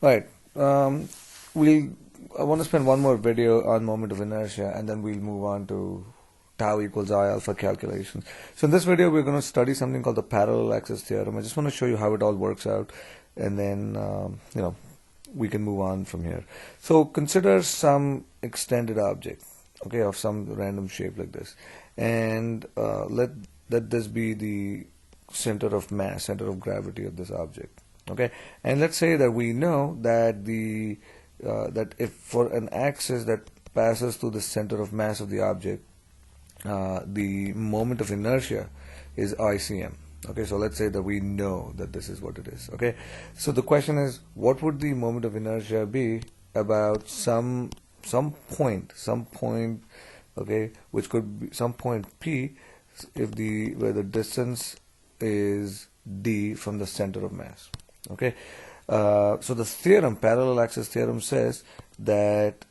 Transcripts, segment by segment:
Right. Um, I want to spend one more video on moment of inertia, and then we'll move on to tau equals I alpha calculations. So in this video, we're going to study something called the parallel axis theorem. I just want to show you how it all works out, and then we can move on from here. So consider some extended object, okay, of some random shape like this, and let this be the center of mass, center of gravity of this object. Okay, and let's say that we know that that if for an axis that passes through the center of mass of the object, the moment of inertia is ICM. Okay, so let's say that we know that this is what it is. Okay, so the question is, what would the moment of inertia be about some point, okay, which could be some point P, if where the distance is d from the center of mass. Okay, so the theorem, parallel axis theorem, says that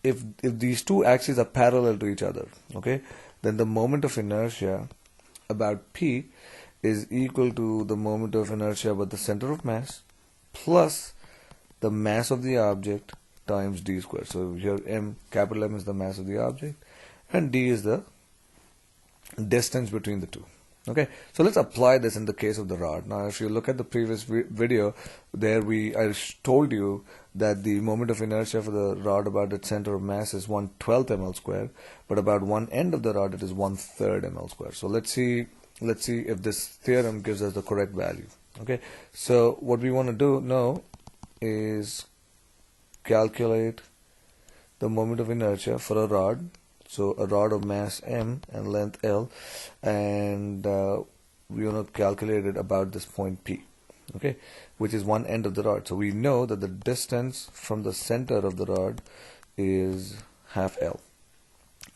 if these two axes are parallel to each other, okay, then the moment of inertia about P is equal to the moment of inertia about the center of mass plus the mass of the object times d squared. So here capital M is the mass of the object, and d is the distance between the two. Okay, so let's apply this in the case of the rod. Now, if you look at the previous video, there I told you that the moment of inertia for the rod about its center of mass is 1/12 ml square, but about one end of the rod it is 1/3 ml square. So let's see if this theorem gives us the correct value. Okay, so what we want to do now is calculate the moment of inertia for a rod. So a rod of mass m and length l, and we want to calculate it about this point P, okay, which is one end of the rod. So we know that the distance from the center of the rod is half L.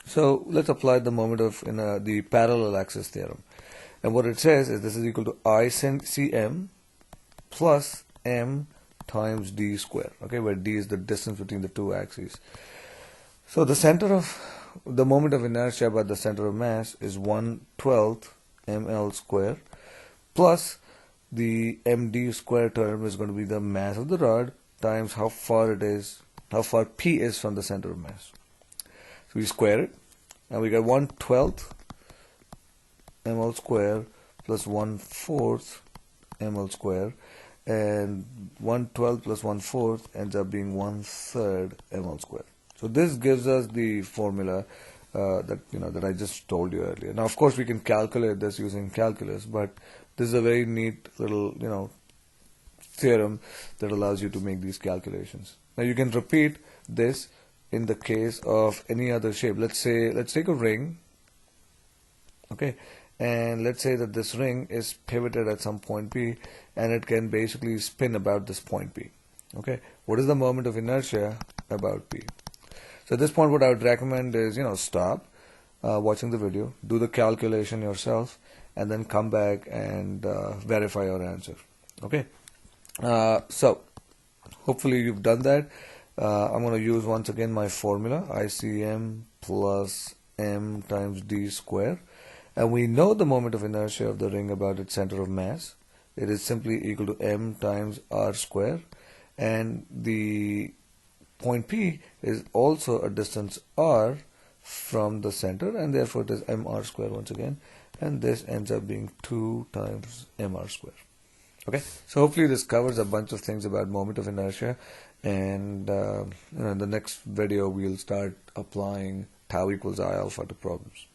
So let's apply the moment of the parallel axis theorem, and what it says is this is equal to ICM plus m times d square, okay, where d is the distance between the two axes. So the moment of inertia about the center of mass is 1/12 ml square plus the md square term is going to be the mass of the rod times how far P is from the center of mass. So we square it, and we get 1/12 ml square plus 1/4 ml square, and 1/12 plus 1/4 ends up being 1/3 ml square. So this gives us the formula that I just told you earlier. Now, of course, we can calculate this using calculus, but this is a very neat little theorem that allows you to make these calculations. Now, you can repeat this in the case of any other shape. Let's take a ring, okay, and let's say that this ring is pivoted at some point P, and it can basically spin about this point P. Okay, what is the moment of inertia about P? So at this point, what I would recommend is, stop watching the video, do the calculation yourself, and then come back and verify your answer. Okay. So hopefully you've done that. I'm going to use once again my formula, ICM plus m times d square. And we know the moment of inertia of the ring about its center of mass. It is simply equal to m times r square. And the point P is also a distance r from the center, and therefore it is mr square once again, and this ends up being 2 times mr square. Okay, so hopefully this covers a bunch of things about moment of inertia, and in the next video we'll start applying tau equals I alpha to problems.